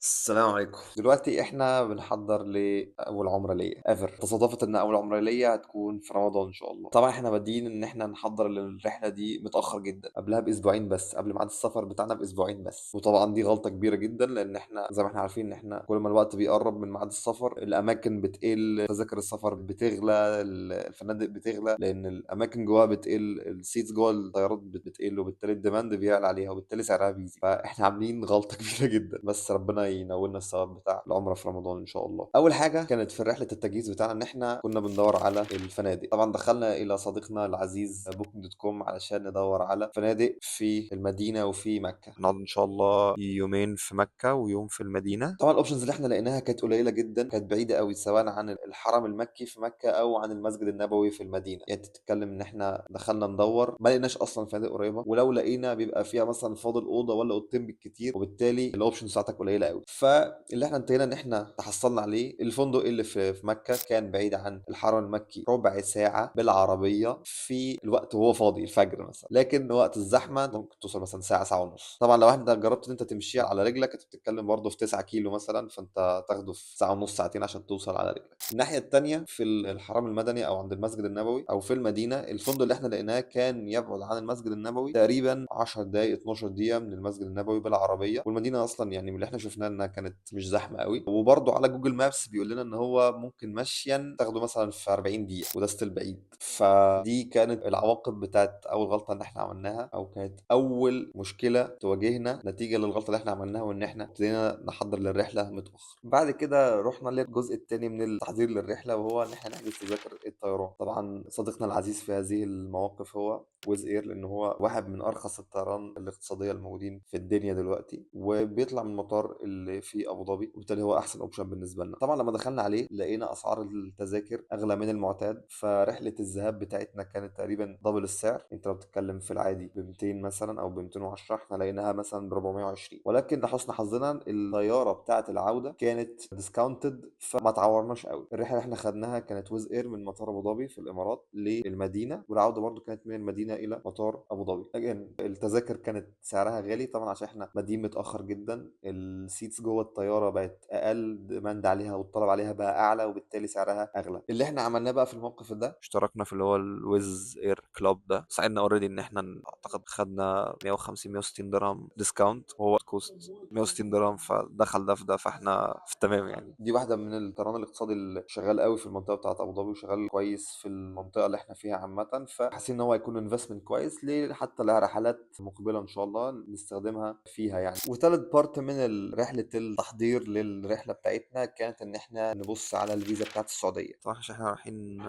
السلام عليكم. دلوقتي احنا بنحضر لاول عمره ليا ايفر. تصادفت ان اول عمره ليا هتكون في رمضان ان شاء الله. طبعا احنا بادئين ان احنا نحضر للرحله دي متاخر جدا، قبلها باسبوعين بس، قبل ميعاد السفر بتاعنا باسبوعين بس. وطبعا دي غلطه كبيره جدا، لان احنا زي ما احنا عارفين ان احنا كل ما الوقت بيقرب من ميعاد السفر الاماكن بتقل، تذاكر السفر بتغلى، الفنادق بتغلى، لان الاماكن جواها بتقل، السيتس جوه الطيارات بتقل، وبالتالي الديماند بيعلى عليها، وبالتالي سعرها بيزيد. فاحنا عاملين غلطه كبيره جدا، بس ربنا ينولنا الثواب بتاع العمره في رمضان ان شاء الله. اول حاجه كانت في رحله التجهيز بتاعنا ان احنا كنا بندور على الفنادق. طبعا دخلنا الى صديقنا العزيز بوكينج دوت كوم علشان ندور على فنادق في المدينه وفي مكه. نقعد ان شاء الله يومين في مكه ويوم في المدينه. طبعا الاوبشنز اللي احنا لقيناها كانت قليله جدا، كانت بعيده قوي، سواء عن الحرم المكي في مكه او عن المسجد النبوي في المدينه. يعني تتكلم ان احنا دخلنا ندور ما لقيناش اصلا فنادق قريبه، ولو لقينا بيبقى فيها مثلا فاضل اوضه ولا اوضتين بالكتير، وبالتالي الاوبشنز بتاعتك قليله قوي. فاللي احنا انتهينا ان احنا تحصلنا عليه الفندق اللي في مكه، كان بعيد عن الحرم المكي ربع ساعه بالعربيه في الوقت وهو فاضي الفجر مثلا، لكن وقت الزحمه ممكن توصل مثلا ساعه، ساعه ونص. طبعا لو انت جربت ان انت تمشي على رجلك انت بتتكلم برضه في 9 كيلو مثلا، فانت تاخده في ساعه ونص، ساعتين عشان توصل على رجلك. الناحيه التانيه في الحرم المدني او عند المسجد النبوي او في المدينه، الفندق اللي احنا لقيناه كان يبعد عن المسجد النبوي تقريبا 10 دقائق 12 دقيقه من المسجد النبوي بالعربيه. والمدينه اصلا يعني من اللي احنا شفناه انها كانت مش زحمه قوي، وبرضه على جوجل مابس بيقول لنا ان هو ممكن مشيا تاخده مثلا في 40 دقيقه، وده ستيل بعيد. فدي كانت العواقب بتاعت اول غلطه ان احنا عملناها، او كانت اول مشكله تواجهنا نتيجه للغلطه اللي احنا عملناها، وان احنا ابتدينا نحضر للرحله متاخر. بعد كده رحنا للجزء الثاني من التحضير للرحله، وهو ان احنا نحجز تذاكر الطيران. طبعا صديقنا العزيز في هذه المواقف هو ويز اير، لان هو واحد من ارخص الطيران الاقتصاديه الموجودين في الدنيا دلوقتي، وبيطلع من المطار اللي في ابو ظبي، وبالتالي هو احسن اوبشن بالنسبه لنا. طبعا لما دخلنا عليه لقينا اسعار التذاكر اغلى من المعتاد، فرحله الذهاب بتاعتنا كانت تقريبا دبل السعر. انت لو بتتكلم في العادي ب 200 مثلا او ب 210، احنا لقيناها مثلا ب 420. ولكن لحسن حظنا الطياره بتاعه العوده كانت ديسكاونتد، فما تعورناش قوي. الرحله اللي احنا خدناها كانت ويز اير من مطار ابو ظبي في الامارات للمدينه، والعوده برضو كانت من المدينه الى مطار ابو ظبي. again التذاكر كانت سعرها غالي طبعا عشان احنا بادئين متاخر جدا، السيتس جوه الطياره بقت اقل، ديماند عليها والطلب عليها بقى اعلى، وبالتالي سعرها اغلى. اللي احنا عملناه بقى في الموقف ده اشتركنا في اللي هو الويز اير كلاب ده، ساعدنا اوريدي ان احنا اعتقد خدنا 150 160 درهم ديسكاونت، وهو كوست 160 درهم، فدخل ده في ده، فاحنا في التمام يعني. دي واحده من الطيران الاقتصادي اللي شغال قوي في المنطقه بتاعه ابو ظبي، وشغال كويس في المنطقه اللي احنا فيها عامه، فحاسين ان هو هيكون انفستمنت كويس ليه، حتى لها رحلات مقبله ان شاء الله نستخدمها فيها يعني. وثالث بارت من رحله التحضير للرحله بتاعتنا كانت ان احنا نبص على الفيزا بتاعت السعوديه. طبعا عشان احنا رايحين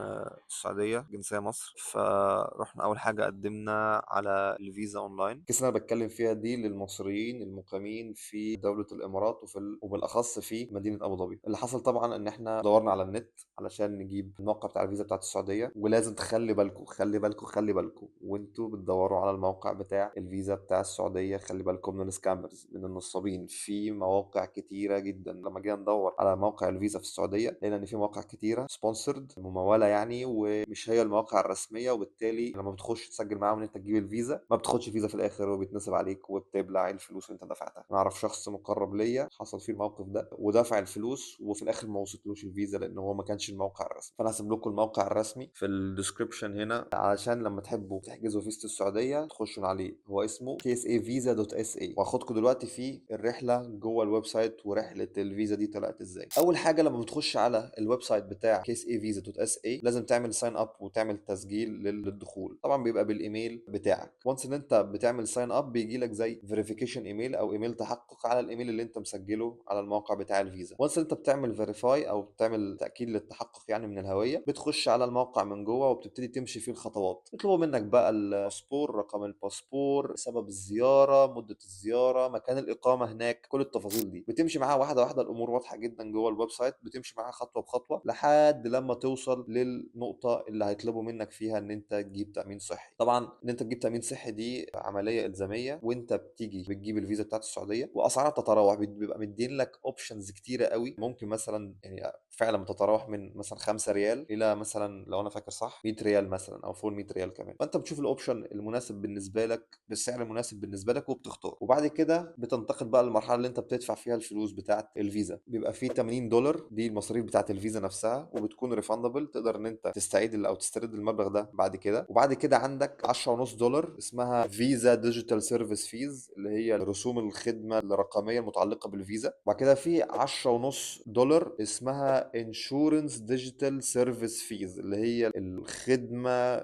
السعوديه جنسيه مصر، فرحنا اول حاجه قدمنا على الفيزا اونلاين. الكيس اللي انا بتكلم فيها دي للمصريين المقيمين في دوله الامارات، وبالاخص في مدينه ابو ظبي. اللي حصل طبعا ان احنا دورنا على النت علشان نجيب الموقع بتاع الفيزا بتاعت السعوديه، ولازم تخلي بالكم خلي بالكم خلي بالكم وانتوا بتدوروا على الموقع بتاع الفيزا بتاع السعوديه، خلي بالكم من السكامرز، من النصابين. في مواقع كتيره جدا. لما جينا ندور على موقع الفيزا في السعوديه لقينا ان في مواقع كتيره سبونسرد، مموله يعني، ومش هي المواقع الرسميه، وبالتالي لما بتخش تسجل معاهم ان انت تجيب الفيزا ما بتاخدش فيزا في الاخر، وبيتنصب عليك وبتبلع الفلوس اللي انت دفعتها. انا اعرف شخص مقرب ليا حصل فيه الموقف ده، ودفع الفلوس وفي الاخر ما وصلتلوش الفيزا لان هو ما كانش الموقع الرسمي. فانا هسيب لكم الموقع الرسمي في الديسكربشن هنا علشان لما تحبوا تحجزوا فيزا السعوديه تخشوا من عليه، هو اسمه tsavisa.sa. وهاخدكم دلوقتي في الرحله جوه الويب سايت ورحله الفيزا دي طلعت ازاي. اول حاجه لما بتخش على الويب سايت بتاع tsavisa.sa لازم تعمل ساين اب وتعمل تسجيل للدخول. طبعا بيبقى بالايميل بتاعك. وانس ان انت بتعمل ساين اب بيجي لك زي فيريفيكيشن ايميل او ايميل تحقق على الايميل اللي انت مسجله على الموقع بتاع الفيزا. وانس انت بتعمل فيريفاي او بتعمل تاكيد للتحقق يعني من الهويه، بتخش على الموقع من جوه وبتبتدي تمشي فيه الخطوات. يطلبوا منك بقى الباسبور، رقم الباسبور، سبب الزياره، مده الزياره، مكان الاقامه هناك، كل التفاصيل دي بتمشي معاها واحده واحده. الامور واضحه جدا جوه الويب سايت، بتمشي معاها خطوه بخطوه لحد لما توصل للنقطه اللي هيطلبوا منك فيها ان انت تجيب تامين صحي. طبعا ان انت تجيب تامين صحي دي عمليه الزاميه، وانت بتيجي بتجيب الفيزا بتاعت السعوديه، واسعارها بتتراوح، بيبقى مدين لك اوبشنز كتيره قوي. ممكن مثلا يعني فعلا بتتراوح من مثلا 5 ريال الى مثلا لو انا فاكر صح 100 ريال مثلا، او فوق 100 ريال كمان. فانت بتشوف الاوبشن المناسب بالنسبه لك بالسعر المناسب بالنسبه لك وبتختار. وبعد كده بتنتقل بقى للمرحله اللي انت تدفع فيها الفلوس بتاعه الفيزا. بيبقى فيه $80 دي المصاريف بتاعه الفيزا نفسها، وبتكون ريفاندبل، تقدر ان انت تستعيد او تسترد المبلغ ده بعد كده. وبعد كده عندك $10.5 اسمها فيزا ديجيتال سيرفيس فيز، اللي هي رسوم الخدمه الرقميه المتعلقه بالفيزا. وبعد كده في $10.5 اسمها انشورنس ديجيتال سيرفيس فيز، اللي هي الخدمه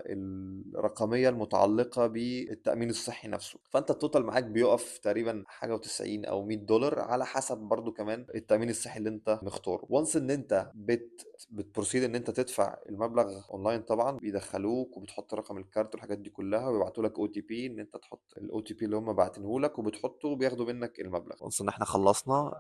الرقميه المتعلقه بالتامين الصحي نفسه. فانت التوتال معاك بيقف تقريبا حاجه و90 او $100 على حسب برضو كمان التامين الصحي اللي انت مختاره. وانس ان انت بتبروسيد ان انت تدفع المبلغ اونلاين، طبعا بيدخلوك وبتحط رقم الكارت والحاجات دي كلها، ويبعتوا لك OTP ان انت تحط الOTP اللي هم باعتينه لك، وبتحطه وبياخدوا منك المبلغ. وانس ان احنا خلصنا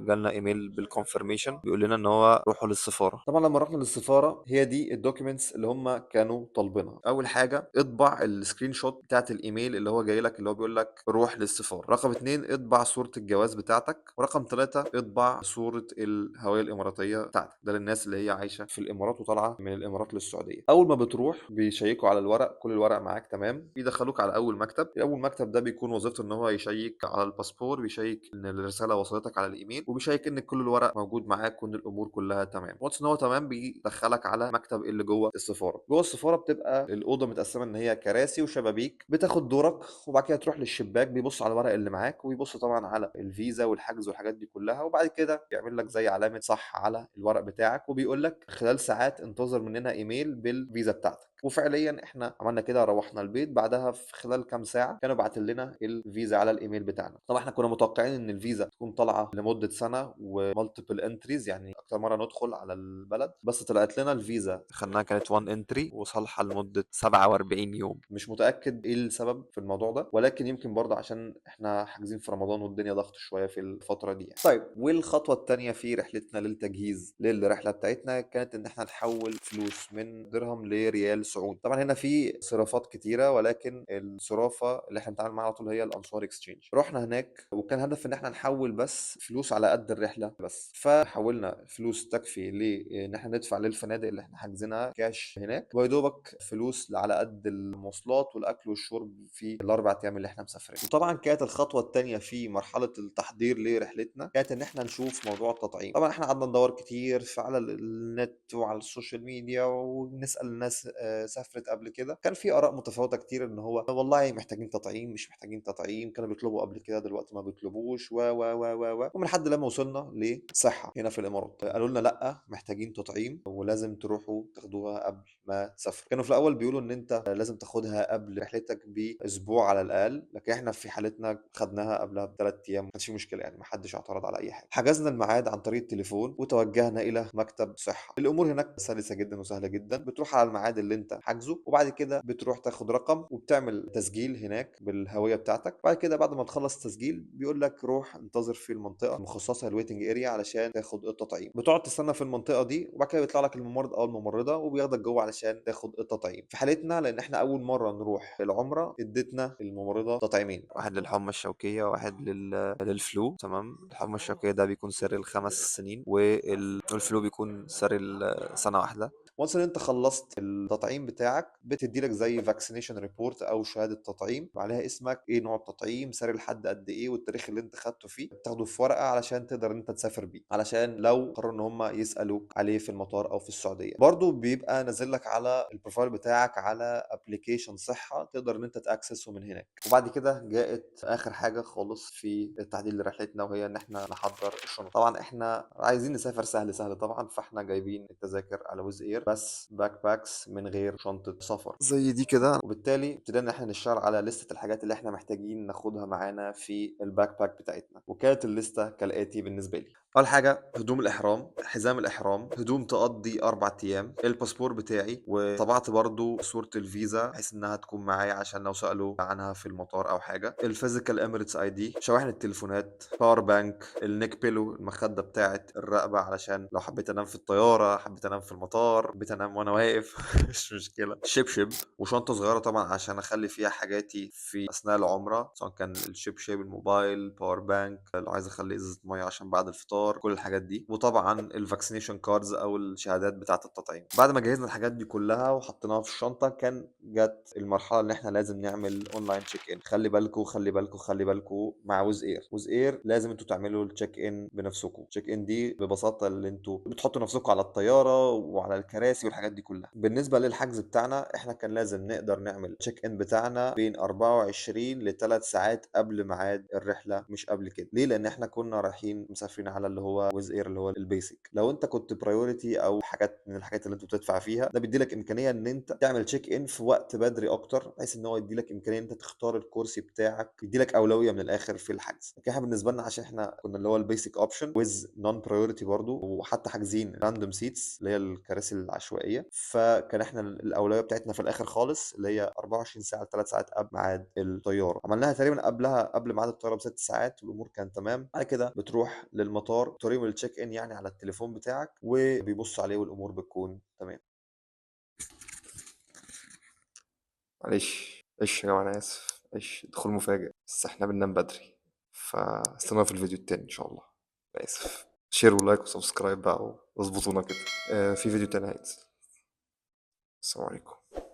جالنا ايميل بالكونفirmation بيقول لنا ان هو روحوا للسفاره. طبعا لما رحنا للسفاره، هي دي الدوكيومنتس اللي هم كانوا طالبينها. اول حاجه اطبع السكرين شوت بتاعت الايميل اللي هو جاي لك، اللي هو بيقول لك روح للسفاره. رقم 2 اطبع صوره الجواز بتاعتك. ورقم 3 اطبع صوره الهويه الاماراتيه بتاعتك، ده للناس اللي هي عايشه في الامارات وطالعه من الامارات للسعوديه. اول ما بتروح بيشيكوا على الورق، كل الورق معاك تمام، بيدخلوك على اول مكتب. اول مكتب ده بيكون وظيفته ان هو يشيك على الباسبور، بيشيك ان الرساله وصلتك على الايميل، وبيشيك ان كل الورق موجود معاك وان الامور كلها تمام. وانس ان هو تمام بيدخلك على مكتب اللي جوه السفاره. جوه السفاره بتبقى الاوضه متقسمه ان هي كراسي وشبابيك، بتاخد دورك وبعد كده تروح للشباك، بيبص على الورق اللي معاك وبيبص طبعا على الفيزا والحجز والحاجات دي كلها، وبعد كده بيعمل لك زي علامه صح على الورق بتاعك، وبيقول لك خلال ساعات انتظر مننا ايميل بالفيزا بتاعتك. وفعليا احنا عملنا كده، روحنا البيت بعدها في خلال كام ساعه كانوا باعتين لنا الفيزا على الايميل بتاعنا. طبعا احنا كنا متوقعين ان الفيزا تكون طالعه لمده سنه ومالتيبل انتريز، يعني اكتر مره ندخل على البلد، بس طلعت لنا الفيزا خدناها كانت 1 انتري وصالحه لمده 47 يوم. مش متاكد ايه السبب في الموضوع ده، ولكن يمكن برضه عشان احنا حاجزين في رمضان والدنيا ضغط شويه في الفتره دي يعني. طيب، والخطوه الثانيه في رحلتنا للتجهيز للرحله بتاعتنا كانت ان احنا نحول فلوس من درهم لريال سعودي. طبعا هنا في صرافات كتيره، ولكن الصرافه اللي احنا بنتعامل معاها على طول هي الانصار اكسشينج. رحنا هناك وكان هدف ان احنا نحول بس فلوس على قد الرحله بس، فحولنا فلوس تكفي لان احنا ندفع للفنادق اللي احنا حاجزينها كاش هناك، ويدوبك فلوس على قد المواصلات والاكل والشرب في ال4 ايام اللي احنا مسافرين. وطبعا كانت الخطوه الثانيه في مرحله التحضير لرحلتنا كانت ان احنا نشوف موضوع التطعيم. طبعا احنا قعدنا ندور كتير على النت وعلى السوشيال ميديا ونسال الناس سافرت قبل كده. كان في اراء متفاوته كتير ان هو والله محتاجين تطعيم، مش محتاجين تطعيم، كانوا بيطلبوا قبل كده دلوقتي ما بيطلبوش ومن لحد لما وصلنا لصحه هنا في الامارات قالوا لنا لا، محتاجين تطعيم ولازم تروحوا تاخدوها قبل ما تسافروا. كانوا في الاول بيقولوا ان انت لازم تاخدها قبل رحلتك باسبوع على الاقل، لكن احنا في حالتنا خدناها قبلها ب3 ايام، ما كانش في مشكله يعني، ما حدش اعترض على اي حاجه. حجزنا الميعاد عن طريق التليفون وتوجهنا الى مكتب صحه. الامور هناك سلسه جدا وسهله جدا، بتروح على الميعاد اللي انت حاجزه، وبعد كده بتروح تاخد رقم وبتعمل تسجيل هناك بالهويه بتاعتك. بعد كده بعد ما تخلص التسجيل بيقول لك روح انتظر في المنطقه المخصصه الويتنج اريا علشان تاخد التطعيم. بتقعد تستنى في المنطقه دي، وبعد كده بيطلع لك الممرض او الممرضه وبياخدك جوه علشان تاخد التطعيم. في حالتنا لان احنا اول مره نروح العمره ادتنا الممرضه تطعيمين، واحد للحمى الشوكيه وواحد للفلو. تمام، الحمى الشوكيه ده بيكون سر ال5 سنين، والفلو بيكون سر السنه واحده. وانس ان انت خلصت التطعيم بتاعك بتدي لك زي فاكسينيشن ريبورت او شهاده تطعيم عليها اسمك، ايه نوع التطعيم، ساري لحد قد ايه، والتاريخ اللي انت خدته فيه، بتاخده في ورقه علشان تقدر انت تسافر بيه، علشان لو قرروا ان هم يسالوك عليه في المطار او في السعوديه. برضو بيبقى نازل لك على البروفايل بتاعك على ابلكيشن صحه تقدر ان انت تاكسسه من هناك. وبعد كده جاءت اخر حاجه خالص في التعديل لرحلتنا، وهي ان احنا نحضر الشنط. طبعا احنا عايزين نسافر سهل سهل طبعا، فاحنا جايبين التذاكر على ويز اير بس باك باكس من غير شنطه سفر زي دي كده، وبالتالي ابتدينا ان احنا نشتغل على لستة الحاجات اللي احنا محتاجين ناخدها معانا في الباك باك بتاعتنا. وكانت الليسته كالاتي بالنسبه لي: اول حاجه هدوم الاحرام، حزام الاحرام، هدوم تقضي 4 ايام، الباسبور بتاعي، وطبعت برضو صوره الفيزا بحيث انها تكون معايا عشان لو سالوا عنها في المطار او حاجه، الفيزيكال اميريتس اي دي، شواحن التليفونات، باور بانك، النيك بيلو المخده بتاعه الرقبه علشان لو حبيت انام في الطياره، حبيت انام في المطار، حبيت انام وانا واقف مش مشكله، شبشب، وشنطه صغيره طبعا عشان اخلي فيها حاجاتي في اثناء العمره، سواء كان الشبشب، الموبايل، باور بانك، لو عايز اخلي ازازه ميه عشان بعد الفطار، الفطار، كل الحاجات دي، وطبعا الفاكسينيشن كاردز او الشهادات بتاعه التطعيم. بعد ما جهزنا الحاجات دي كلها وحطيناها في الشنطه، كان جت المرحله اللي احنا لازم نعمل اونلاين تشيك ان. خلي بالكم خلي بالكم خلي بالكم مع ويز اير. ويز اير لازم انتوا تعملوا التشيك ان بنفسكم. التشيك ان دي ببساطه اللي انتوا بتحطوا نفسكم على الطياره وعلى الكراسي والحاجات دي كلها. بالنسبه للحجز بتاعنا، احنا كان لازم نقدر نعمل تشيك ان بتاعنا بين 24 ل 3 ساعات قبل ميعاد الرحله، مش قبل كده. ليه؟ لان احنا كنا رايحين مسافرين على اللي هو ويز اير، اللي هو البيسك. لو انت كنت برايورتي او حاجات من الحاجات اللي انت بتدفع فيها، ده بيدي لك امكانيه ان انت تعمل تشيك ان في وقت بدري اكتر، بحيث ان هو يدي لك امكانيه ان انت تختار الكرسي بتاعك، يدي لك اولويه من الاخر في الحجز. لكن احنا بالنسبه لنا عشان احنا كنا اللي هو البيسك اوبشن ويز نون برايورتي برضو، وحتى حاجزين راندوم سيتس اللي هي الكراسي العشوائيه، فكان احنا الاولويه بتاعتنا في الاخر خالص اللي هي 24 ساعه 3 ساعات قبل ميعاد الطياره. عملناها تقريبا قبل ميعاد الطياره ب6 ساعات، والامور كانت تمام. بعد كده بتروح للمطار توريهم التشيك ان يعني على التليفون بتاعك، وبيبص عليه والامور بتكون تمام. معلش معلش يا جماعة، أنا آسف، معلش دخول مفاجئ، بس إحنا بننام بدري، فاستنونا في الفيديو التاني إن شاء الله. أنا آسف. شير ولايك وسبسكرايب بقى واظبطونا كده. في فيديو تاني هينزل. السلام عليكم.